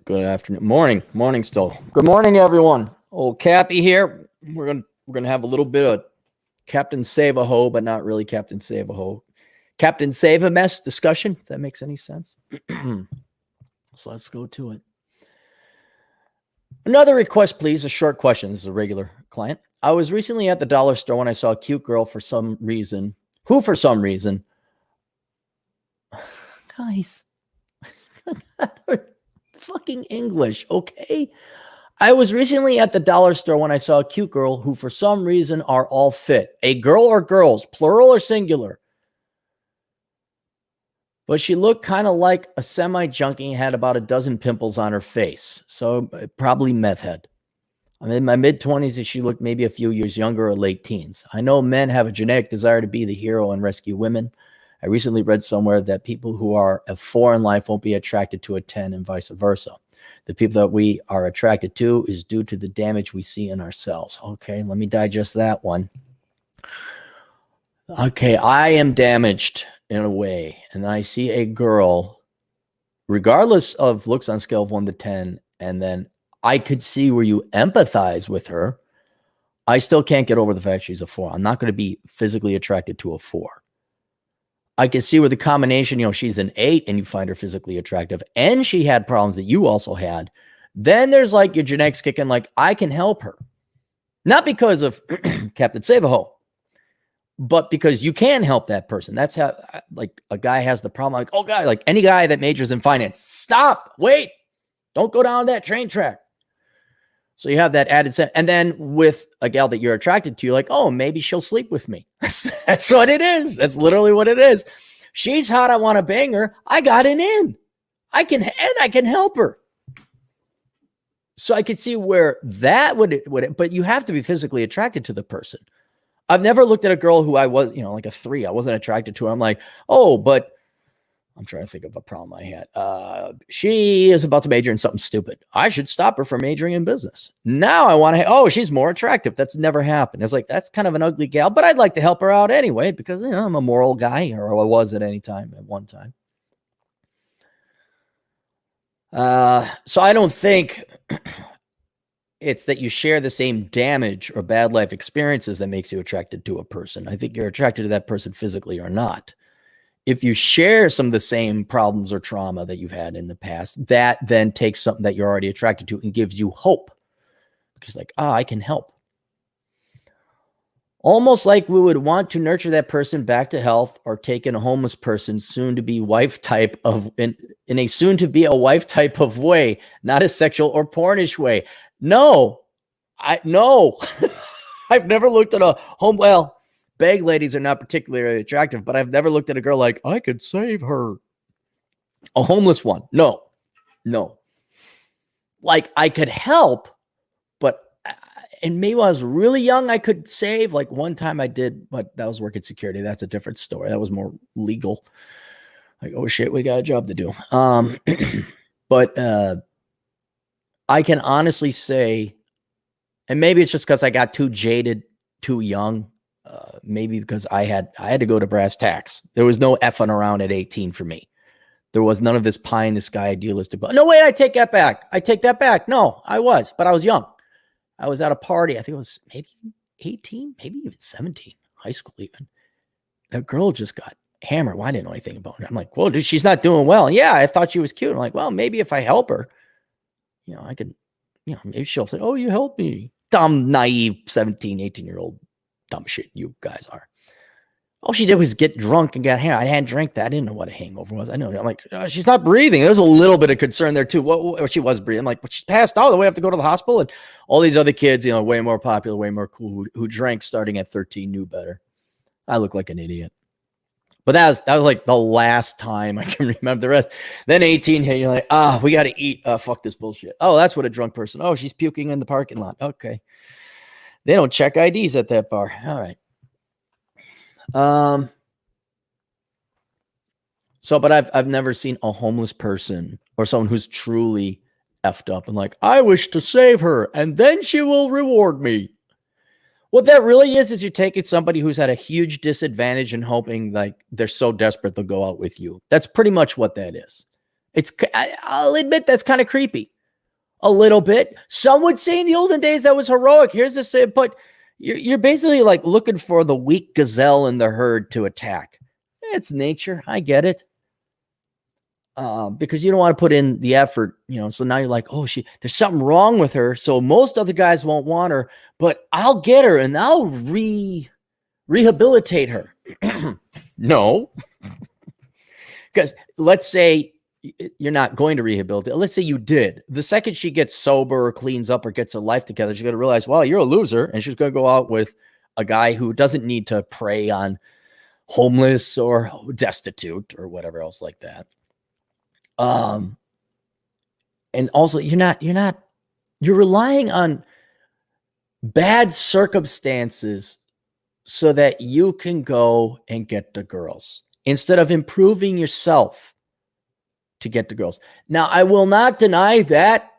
Good afternoon. Morning still. Good morning, everyone. Old Cappy here. We're gonna have a little bit of Captain Save-A-Ho, but not really Captain Save-A-Ho. Captain Save-A-Mess discussion, if that makes any sense. So let's go to it. Another request, please. A short question. This is a regular client. I was recently at the dollar store when I saw a cute girl for some reason, guys, fucking English, okay? I was recently at the dollar store when I saw a cute girl who for some reason are all fit. A girl or girls, plural or singular. But she looked kind of like a semi-junkie and had about a dozen pimples on her face. So probably meth head. I'm in my mid-20s and she looked maybe a few years younger or late teens. I know men have a genetic desire to be the hero and rescue women. I recently read somewhere that people who are a 4 in life won't be attracted to a 10 and vice versa. The people that we are attracted to is due to the damage we see in ourselves. Okay, let me digest that one. Okay, I am damaged in a way, and I see a girl, regardless of looks on a scale of 1 to 10, and then I could see where you empathize with her. I still can't get over the fact she's a 4. I'm not going to be physically attracted to a 4. I can see where the combination, she's an 8 and you find her physically attractive and she had problems that you also had. Then there's like your genetics kicking, like I can help her. Not because of Captain Save-A-Ho, but because you can help that person. That's how, like, a guy has the problem. Like, oh, guy, like any guy that majors in finance, stop, wait, don't go down that train track. So you have that added set. And then with a gal that you're attracted to, you're like, oh, maybe she'll sleep with me. That's what it is. That's literally what it is. She's hot. I want to bang her. I got an in. I can help her. So I could see where that would, but you have to be physically attracted to the person. I've never looked at a girl who I was, like a 3. I wasn't attracted to her. I'm like, oh, but I'm trying to think of a problem I had. She is about to major in something stupid. I should stop her from majoring in business. Now I want to, she's more attractive. That's never happened. It's like, that's kind of an ugly gal, but I'd like to help her out anyway, because I'm a moral guy, or I was at one time. So I don't think it's that you share the same damage or bad life experiences that makes you attracted to a person. I think you're attracted to that person physically or not. If you share some of the same problems or trauma that you've had in the past, that then takes something that you're already attracted to and gives you hope. Because like, I can help. Almost like we would want to nurture that person back to health, or take in a homeless person soon to be wife type of in a soon to be a wife type of way, not a sexual or pornish way. No, I've never looked at a home. Well, bag ladies are not particularly attractive, but I've never looked at a girl like, I could save her. A homeless one. No. Like, I could help, but, and maybe when I was really young, I could save. Like one time I did, but that was working security. That's a different story. That was more legal. Like, oh shit, we got a job to do. But I can honestly say, and maybe it's just because I got too jaded, too young. Maybe because I had to go to brass tacks. There was no effing around at 18 for me. There was none of this pie in the sky idealistic. No, wait, I take that back. No, I was, but I was young. I was at a party. I think it was maybe 18, maybe even 17, high school even. And a girl just got hammered. Well, I didn't know anything about her. I'm like, well, dude, she's not doing well. Yeah, I thought she was cute. I'm like, well, maybe if I help her, I could, maybe she'll say, oh, you helped me. Dumb, naive, 17, 18-year-old. Dumb shit you guys are. All she did was get drunk and got hammered. I hadn't drank that. I didn't know what a hangover was. I know. I'm like, she's not breathing. There was a little bit of concern there too. What she was breathing. I'm like, but she passed out. We have to go to the hospital. And all these other kids, way more popular, way more cool, who drank starting at 13, knew better. I look like an idiot. But that was like the last time I can remember. The rest. Then 18, hey, you're like, we got to eat. Fuck this bullshit. Oh, that's what a drunk person. Oh, she's puking in the parking lot. Okay. They don't check IDs at that bar. All right. But I've never seen a homeless person or someone who's truly effed up and like, I wish to save her and then she will reward me. What that really is you're taking somebody who's at a huge disadvantage and hoping like they're so desperate they'll go out with you. That's pretty much what that is. I'll admit that's kind of creepy. a little bit. Some would say in the olden days that was heroic. Here's the say, but you're basically like looking for the weak gazelle in the herd to attack. It's nature. I get it. Because you don't want to put in the effort, so now you're like, oh, there's something wrong with her. So most other guys won't want her, but I'll get her and I'll rehabilitate her. No, because let's say you're not going to rehabilitate. Let's say you did. The second she gets sober or cleans up or gets her life together, she's going to realize, well, you're a loser. And she's going to go out with a guy who doesn't need to prey on homeless or destitute or whatever else like that. And also you're relying on bad circumstances so that you can go and get the girls instead of improving yourself to get the girls. Now, I will not deny that,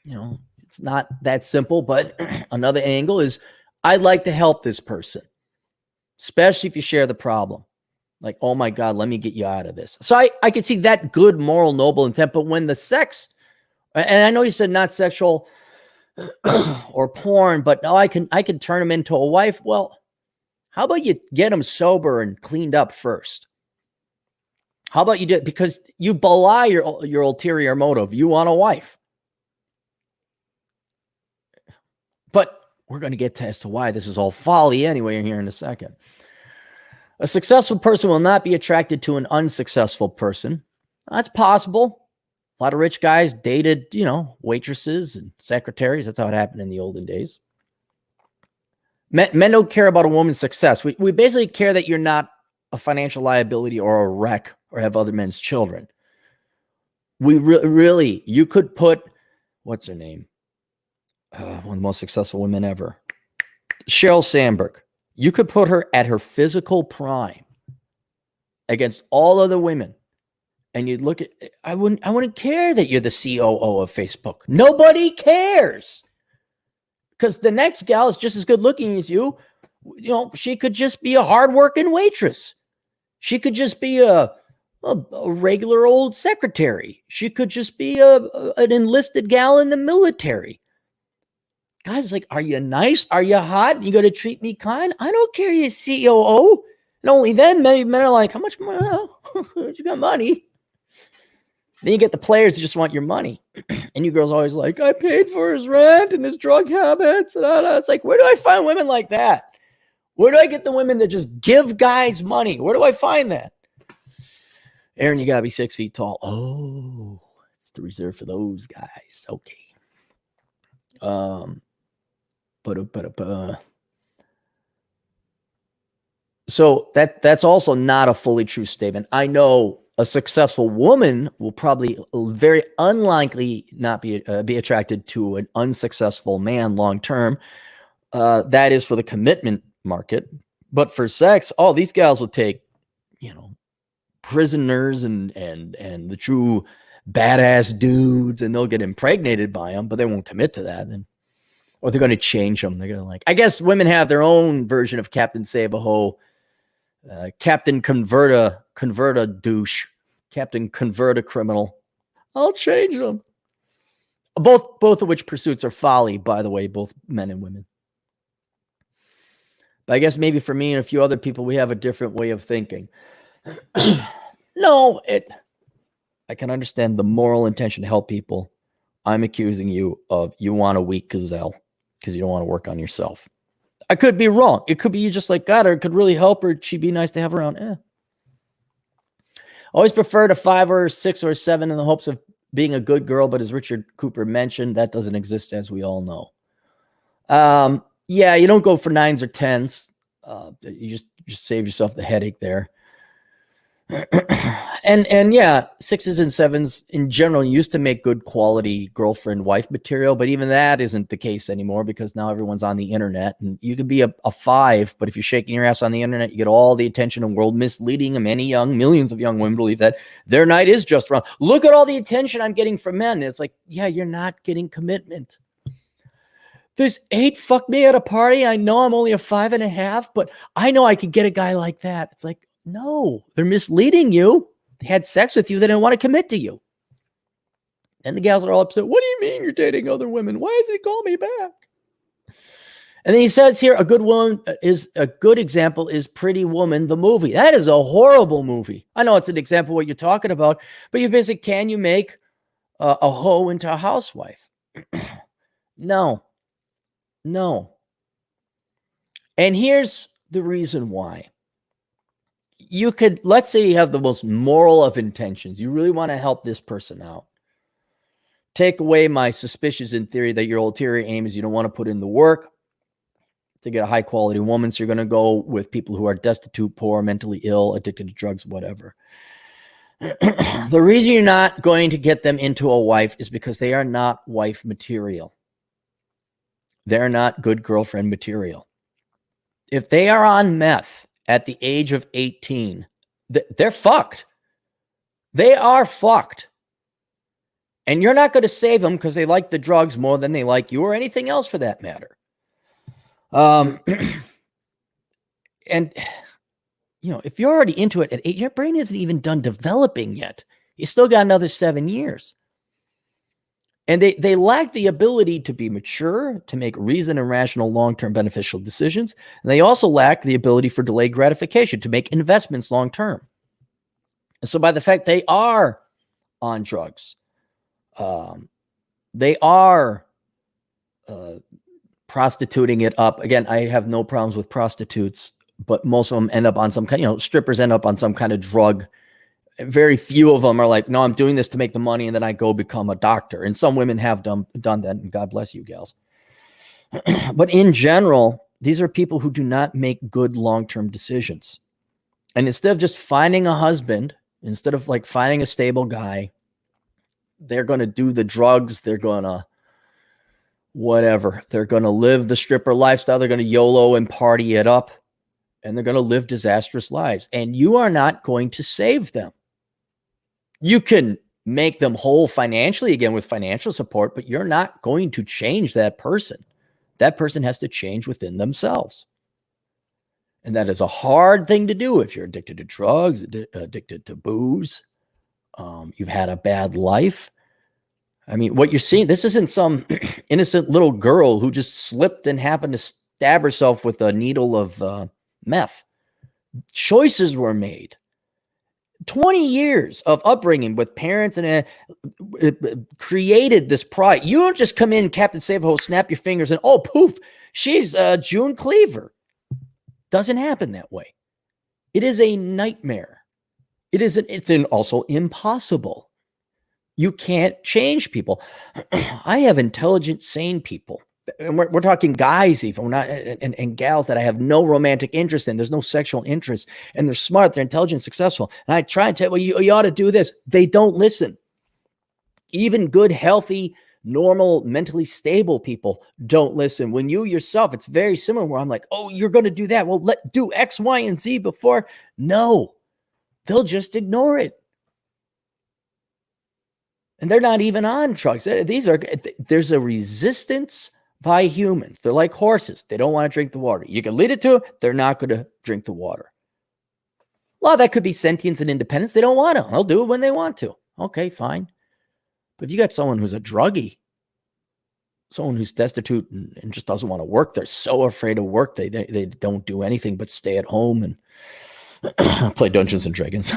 it's not that simple, but another angle is I'd like to help this person, especially if you share the problem. Like, oh my God, let me get you out of this. So I can see that good, moral, noble intent. But when the sex, and I know you said not sexual or porn, but no, I can turn him into a wife. Well, how about you get him sober and cleaned up first? How about you do it? Because you belie your ulterior motive. You want a wife. But we're going to get as to why this is all folly anyway here in a second. A successful person will not be attracted to an unsuccessful person. That's possible. A lot of rich guys dated, waitresses and secretaries. That's how it happened in the olden days. Men don't care about a woman's success. We basically care that you're not a financial liability or a wreck or have other men's children. We really, you could put, what's her name? One of the most successful women ever. Sheryl Sandberg. You could put her at her physical prime against all other women. And you'd look at, I wouldn't care that you're the COO of Facebook. Nobody cares. Because the next gal is just as good looking as you. She could just be a hardworking waitress. She could just be a regular old secretary. She could just be an enlisted gal in the military. Guys, like, are you nice? Are you hot? You going to treat me kind? I don't care, you COO. And only then men are like, how much money? You got money. Then you get the players who just want your money. And you girls always like, I paid for his rent and his drug habits. It's like, where do I find women like that? Where do I get the women that just give guys money? Where do I find that? Aaron, you got to be 6 feet tall. Oh, it's the reserve for those guys. Okay. So that's also not a fully true statement. I know a successful woman will probably very unlikely not be attracted to an unsuccessful man long term. That is for the commitment market. But for sex, these gals will take, prisoners and the true badass dudes, and they'll get impregnated by them, but they won't commit to that. Or they're going to change them. They're going to I guess women have their own version of Captain Save-A-Ho, Captain Convert a douche, Captain Convert a criminal. I'll change them. Both of which pursuits are folly, by the way, both men and women. But I guess maybe for me and a few other people, we have a different way of thinking. No, I can understand the moral intention to help people. I'm accusing you of you want a weak gazelle because you don't want to work on yourself. I could be wrong. It could be you just like got her. It could really help her. She'd be nice to have around. Always preferred a 5 or 6 or 7 in the hopes of being a good girl. But as Richard Cooper mentioned, that doesn't exist, as we all know. Yeah, you don't go for 9s or 10s. You just save yourself the headache there. and yeah, 6s and 7s in general used to make good quality girlfriend wife material, but even that isn't the case anymore because now everyone's on the internet, and you could be a 5, but if you're shaking your ass on the internet, you get all the attention in the world, misleading millions of young women believe that their night is just wrong. Look at all the attention I'm getting from men. It's like, yeah, you're not getting commitment. This 8 fucked me at a party. I know I'm only a 5.5, but I know I could get a guy like that. It's like, no, they're misleading you. They had sex with you. They didn't want to commit to you. And the gals are all upset. What do you mean you're dating other women? Why hasn't he called me back? And then he says here, a good example is Pretty Woman, the movie. That is a horrible movie. I know it's an example of what you're talking about, but you basically, can you make a hoe into a housewife? No. And here's the reason why. You could, let's say you have the most moral of intentions. You really want to help this person out. Take away my suspicions in theory that your ulterior aim is you don't want to put in the work to get a high quality woman. So you're going to go with people who are destitute, poor, mentally ill, addicted to drugs, whatever. The reason you're not going to get them into a wife is because they are not wife material. They're not good girlfriend material. If they are on meth at the age of 18, they're fucked. They are fucked. And you're not going to save them because they like the drugs more than they like you or anything else for that matter. And, you know, if you're already into it at 8, your brain isn't even done developing yet. You still got another 7 years. And they lack the ability to be mature, to make reasoned and rational, long-term beneficial decisions. And they also lack the ability for delayed gratification, to make investments long-term. And so by the fact they are on drugs, they are prostituting it up. Again, I have no problems with prostitutes, but most of them end up on some kind, you know, strippers end up on some kind of drug. Very few of them are like, no, I'm doing this to make the money, and then I go become a doctor. And some women have done that, and God bless you, gals. But in general, these are people who do not make good long-term decisions. And instead of just finding a husband, instead of like finding a stable guy, they're going to do the drugs. They're going to whatever. They're going to live the stripper lifestyle. They're going to YOLO and party it up, and they're going to live disastrous lives. And you are not going to save them. You can make them whole financially, again, with financial support, but you're not going to change that person. That person has to change within themselves. And that is a hard thing to do if you're addicted to drugs, addicted to booze. You've had a bad life. I mean, what you're seeing, this isn't some innocent little girl who just slipped and happened to stab herself with a needle of meth. Choices were made. 20 years of upbringing with parents and created this pride. You don't just come in, Captain Save-A-Ho, snap your fingers, and oh, poof, she's June Cleaver. Doesn't happen that way. It is a nightmare. It's also impossible. You can't change people. I have intelligent, sane people. And we're talking guys even. We're not and gals that I have no romantic interest in. There's no sexual interest. And they're smart. They're intelligent, successful. And I try and tell, well, you ought to do this. They don't listen. Even good, healthy, normal, mentally stable people don't listen. When you yourself, it's very similar where I'm like, oh, you're going to do that. Well, do X, Y, and Z before. No, they'll just ignore it. And they're not even on drugs. There's a resistance by humans. They're like horses. They don't want to drink the water. You can lead it to them. They're not going to drink the water. Well, that could be sentience and independence. They don't want to. They'll do it when they want to. Okay, fine. But if you got someone who's a druggie, someone who's destitute and just doesn't want to work, they're so afraid of work. They don't do anything but stay at home and play Dungeons and Dragons.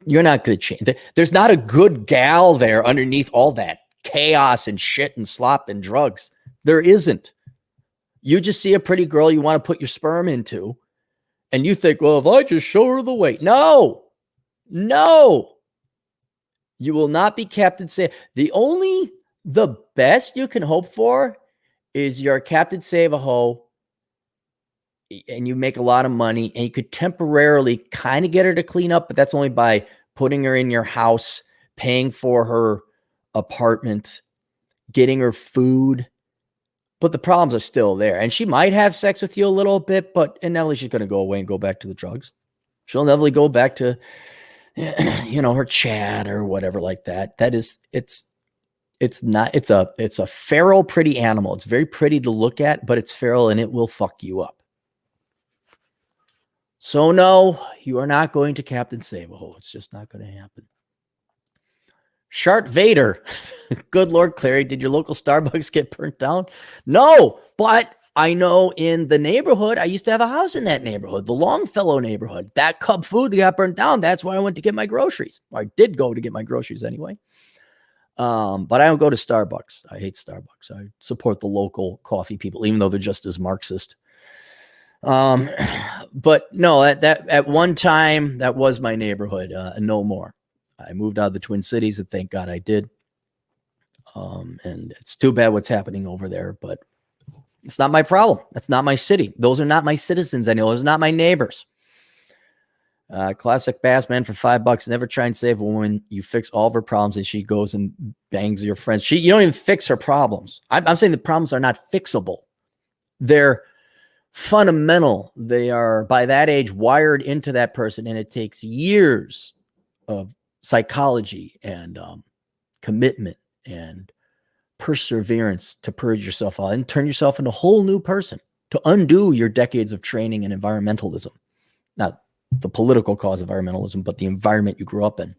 You're not going to change. There's not a good gal there underneath all that chaos and shit and slop and drugs. There isn't. You just see a pretty girl you want to put your sperm into, and you think, well, if I just show her the way. No. You will not be Captain Save. The best you can hope for is you're Captain Save-A-Ho, and you make a lot of money, and you could temporarily kind of get her to clean up, but that's only by putting her in your house, paying for her apartment, getting her food. But the problems are still there. And she might have sex with you a little bit, but inevitably she's going to go away and go back to the drugs. She'll inevitably go back to, her chat or whatever like that. It's a feral, pretty animal. It's very pretty to look at, but it's feral and it will fuck you up. So no, you are not going to Captain Save-A-Ho. It's just not going to happen. Shart Vader. Good Lord, Clary, did your local Starbucks get burnt down? No, but I know in the neighborhood, I used to have a house in that neighborhood, the Longfellow neighborhood. That Cub food that got burnt down, that's why I went to get my groceries. Or I did go to get my groceries anyway. But I don't go to Starbucks. I hate Starbucks. I support the local coffee people, even though they're just as Marxist. But no, that at one time, that was my neighborhood, no more. I moved out of the Twin Cities, and thank God I did. And it's too bad what's happening over there, but it's not my problem. That's not my city. Those are not my citizens anymore. Those are not my neighbors. Classic Bassman for $5. Never try and save a woman. You fix all of her problems, and she goes and bangs your friends. You don't even fix her problems. I'm saying the problems are not fixable. They're fundamental. They are, by that age, wired into that person, and it takes years of psychology and commitment and perseverance to purge yourself out and turn yourself into a whole new person, to undo your decades of training in environmentalism. Not the political cause of environmentalism, but the environment you grew up in.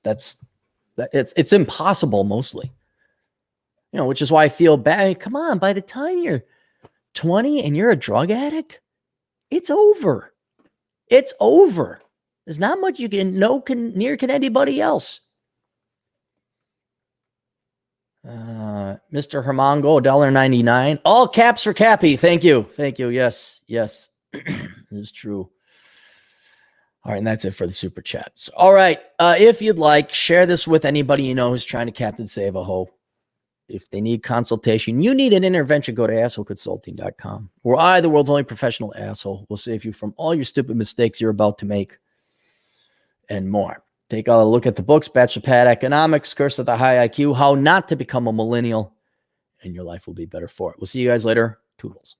It's impossible mostly, which is why I feel bad. Come on, by the time you're 20 and you're a drug addict, it's over. It's over. There's not much you can know near can anybody else. Mr. Hermongo, $1.99. All caps for Cappy. Thank you. Thank you. Yes. It is true. All right, and that's it for the super chats. All right, if you'd like, share this with anybody you know who's trying to Captain Save a Hoe. If they need consultation, you need an intervention, go to assholeconsulting.com. We're the world's only professional asshole. We'll save you from all your stupid mistakes you're about to make and more. Take a look at the books, Bachelor Pad Economics, Curse of the High IQ, How Not to Become a Millennial, and your life will be better for it. We'll see you guys later. Toodles.